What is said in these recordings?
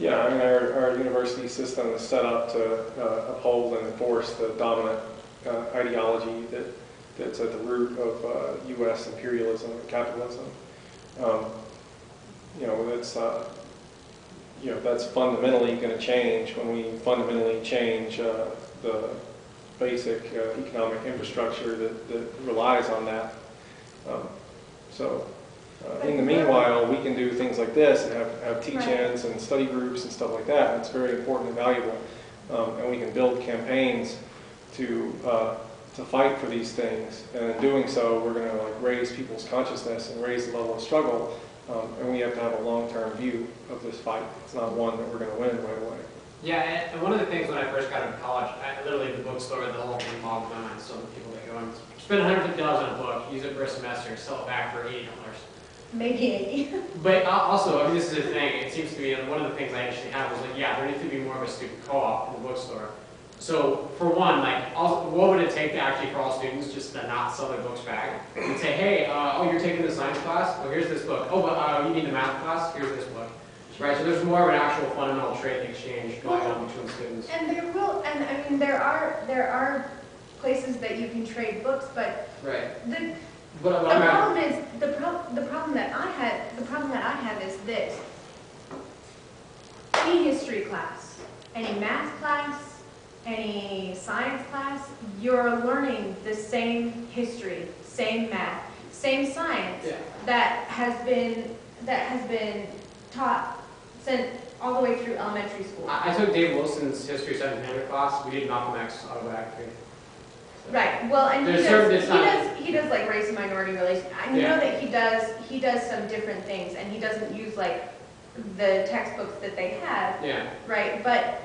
Yeah, I mean, our university system is set up to uphold and enforce the dominant ideology that's at the root of U.S. imperialism and capitalism. You know, that's fundamentally going to change when we fundamentally change the basic economic infrastructure that relies on that. In the meanwhile, we can do things like this and have teach-ins and study groups and stuff like that. And it's very important and valuable. And we can build campaigns to fight for these things. And in doing so, we're going to raise people's consciousness and raise the level of struggle. And we have to have a long-term view of this fight. It's not one that we're going to win right away. Yeah, and one of the things when I first got into college, literally the bookstore, the whole thing bogged my mind. So people that go and spend $150 on a book, use it for a semester, sell it back for $80. Maybe 80. But also, I mean, this is a thing, it seems to me, one of the things I actually had was there needs to be more of a student co-op in the bookstore. So, for one, what would it take to actually for all students just to not sell their books back? And say, hey, oh, you're taking the science class? Oh, here's this book. Oh, but you need the math class? Here's this book. Right, so there's more of an actual fundamental trade exchange going on between students. And I mean, there are places that you can trade books, but right. The problem is the problem that I have is this: any history class, any math class, any science class, you're learning the same history, same math, same science that has been taught since all the way through elementary school. I took Dave Wilson's history 700 class. We did Malcolm X autobiography. Right. Well, and he does like race and minority relations. I know that he does some different things, and he doesn't use the textbooks that they have. Yeah. Right. But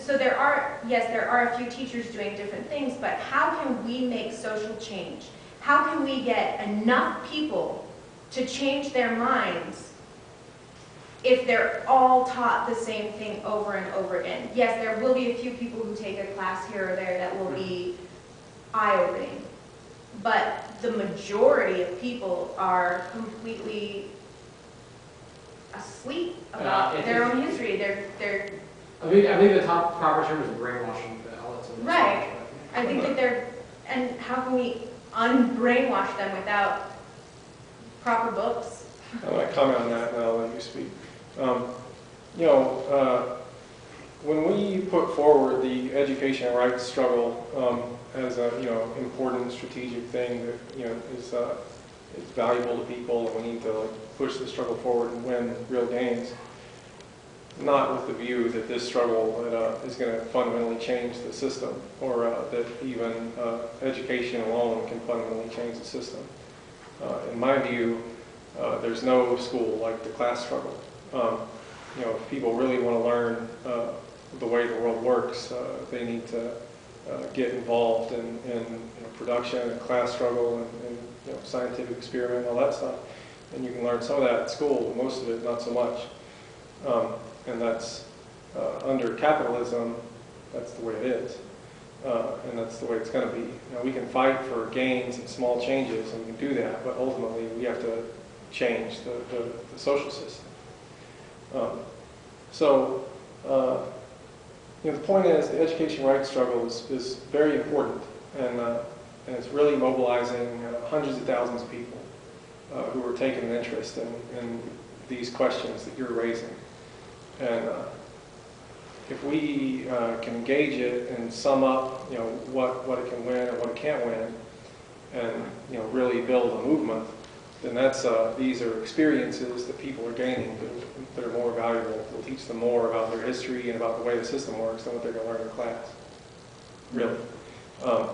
so there are a few teachers doing different things, but how can we make social change? How can we get enough people to change their minds if they're all taught the same thing over and over again? Yes, there will be a few people who take a class here or there that will be eye-opening, but the majority of people are completely asleep about their own history. They're. I think the proper term is brainwashing. Right. I think that and how can we unbrainwash them without proper books? I want to comment on that, and I'll let you speak. When we put forward the education rights struggle as a important strategic thing that is valuable to people, and we need to push the struggle forward and win real gains, not with the view that this struggle is going to fundamentally change the system, or that even education alone can fundamentally change the system. In my view, there's no school like the class struggle. If people really want to learn the way the world works, they need to get involved in production and class struggle and scientific experiment and all that stuff. And you can learn some of that at school, most of it not so much. And that's under capitalism, that's the way it is. And that's the way it's going to be. We can fight for gains and small changes, and we can do that, but ultimately we have to change the social system. The point is, the education rights struggle is very important, and it's really mobilizing hundreds of thousands of people who are taking an interest in these questions that you're raising. And if we can engage it and sum up, what it can win and what it can't win, and really build a movement, then these are experiences that people are gaining that are more valuable. Will teach them more about their history and about the way the system works than what they're going to learn in class. Really. I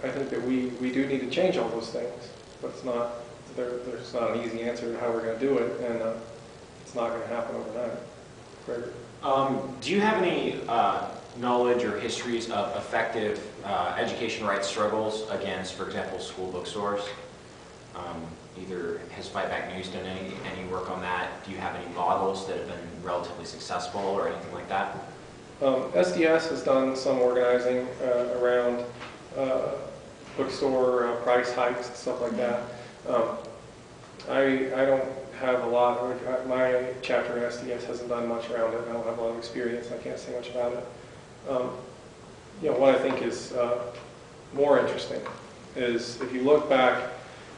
think that we do need to change all those things, but there's not an easy answer to how we're going to do it, and it's not going to happen overnight. Gregory? Do you have any knowledge or histories of effective education rights struggles against, for example, school bookstores? Either has Fight Back News done any work on that? Do you have any models that have been relatively successful or anything like that? SDS has done some organizing around bookstore price hikes and stuff like that. I don't have a lot, my chapter in SDS hasn't done much around it. I don't have a lot of experience. I can't say much about it. You know, what I think is more interesting is if you look back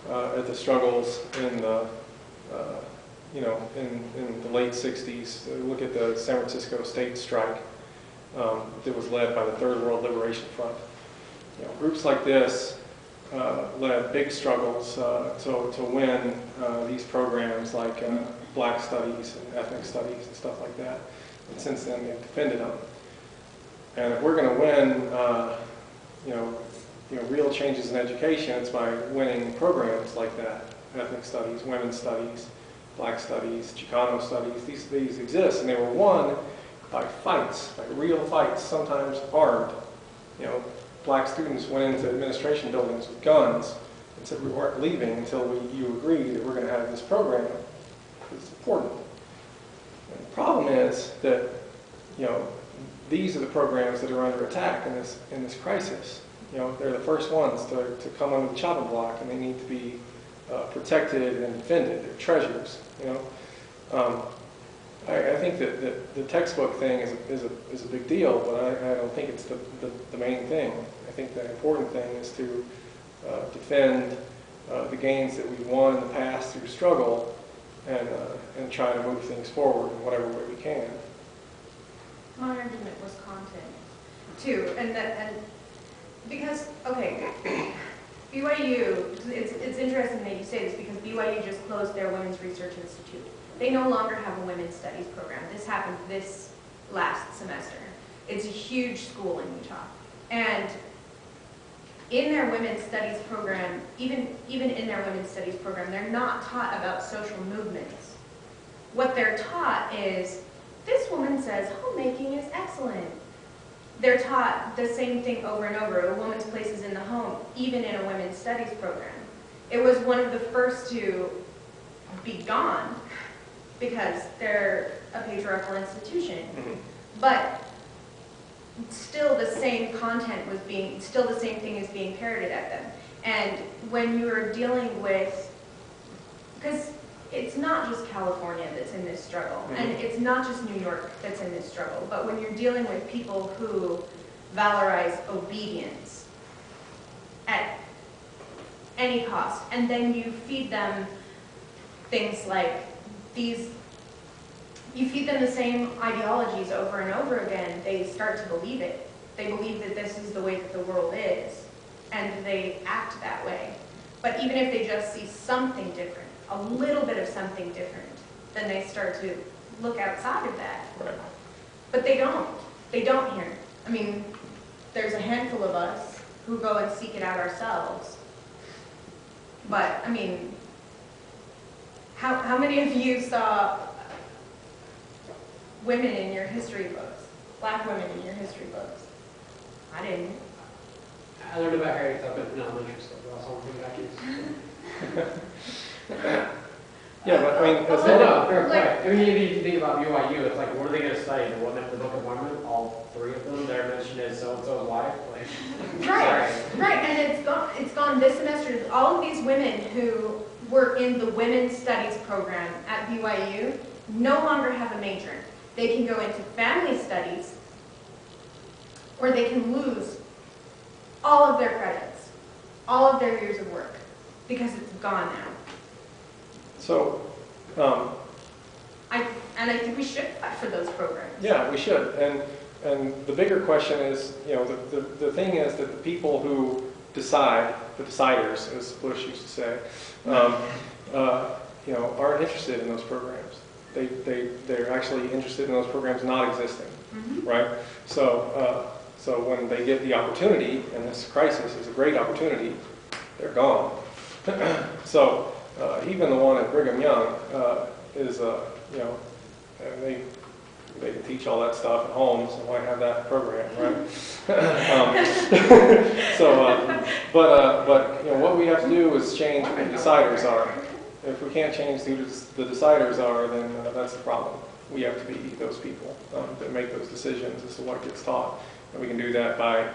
at the struggles in the, you know, in the late 60s, look at the San Francisco state strike that was led by the Third World Liberation Front. You know, groups like this led big struggles to win these programs like Black Studies and Ethnic Studies and stuff like that. And since then, they've defended them. And if we're going to win, you know, real changes in education, it's by winning programs like that: Ethnic Studies, Women's Studies, Black Studies, Chicano Studies. These exist, and they were won by fights, by real fights, sometimes armed. You know, black students went into administration buildings with guns and said we weren't leaving until you agree that we're going to have this program. It's important. And the problem is that, you know, these are the programs that are under attack in this crisis. You know, they're the first ones to come under the chopping block, and they need to be protected and defended. They're treasures. You know, I think that the textbook thing is a big deal, but I don't think it's the main thing. I think the important thing is to defend the gains that we've won in the past through struggle, and try to move things forward in whatever way we can. My argument was content, too, and because, okay, BYU, it's interesting that you say this because BYU just closed their Women's Research Institute. They no longer have a women's studies program. This happened this last semester. It's a huge school in Utah. And in their women's studies program, even in their women's studies program, they're not taught about social movements. What they're taught is, this woman says homemaking is excellent. They're taught the same thing over and over. A woman's place is in the home, even in a women's studies program. It was one of the first to be gone because they're a patriarchal institution. Mm-hmm. But still the same content was still the same thing is being parroted at them. And when you're dealing with, because it's not just California that's in this struggle, mm-hmm. and it's not just New York that's in this struggle, but when you're dealing with people who valorize obedience at any cost, and then you feed them things like you feed them the same ideologies over and over again, they start to believe it. They believe that this is the way that the world is, and they act that way. But even if they just see something different, a little bit of something different, then they start to look outside of that. Right. But they don't. They don't here. I mean, there's a handful of us who go and seek it out ourselves. But, I mean, how many of you saw women in your history books? Black women in your history books? I didn't. I learned about Harriet Tubman in elementary school. That's all I'm back Yeah, but I mean, No, fair point. I mean, even if you think about BYU, it's like, what are they going to study? The Book of Mormon? All three of them? They're mentioned as so-and-so's wife? Like, Right, right, and it's gone this semester. All of these women who were in the women's studies program at BYU no longer have a major. They can go into family studies, or they can lose all of their credits, all of their years of work, because it's gone now. so, I think we should fight for those programs. yeah, we should. And the bigger question is, you know, the thing is that the people who decide, the deciders, as Bush used to say, you know, aren't interested in those programs. They're actually interested in those programs not existing, Mm-hmm. right? So when they get the opportunity, and this crisis is a great opportunity, they're gone. So even the one at Brigham Young is, you know, they can teach all that stuff at home, so why have that program, right? But you know, what we have to do is change who the deciders are. If we can't change who the deciders are, then that's the problem. We have to be those people that make those decisions as to what gets taught. And we can do that by,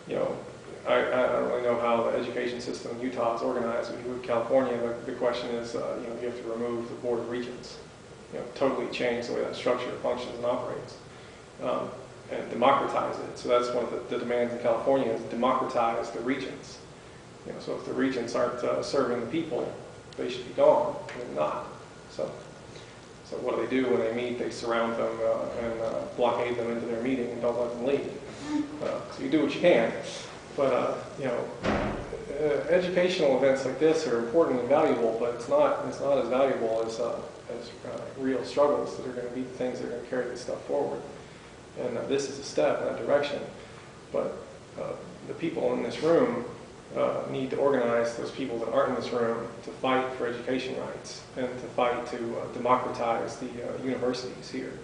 you know, I don't really know how the education system in Utah is organized. With California, the question is, you have to remove the Board of Regents, totally change the way that structure functions and operates, and democratize it. So that's one of the demands in California, is democratize the regents. So if the regents aren't serving the people, they should be gone, and they're not. So what do when they meet? They surround them and blockade them into their meeting and don't let them leave. So you do what you can. But educational events like this are important and valuable, but it's not as valuable as real struggles that are going to be the things that are going to carry this stuff forward. And this is a step in that direction. But the people in this room need to organize those people that aren't in this room to fight for education rights and to fight to democratize the universities here.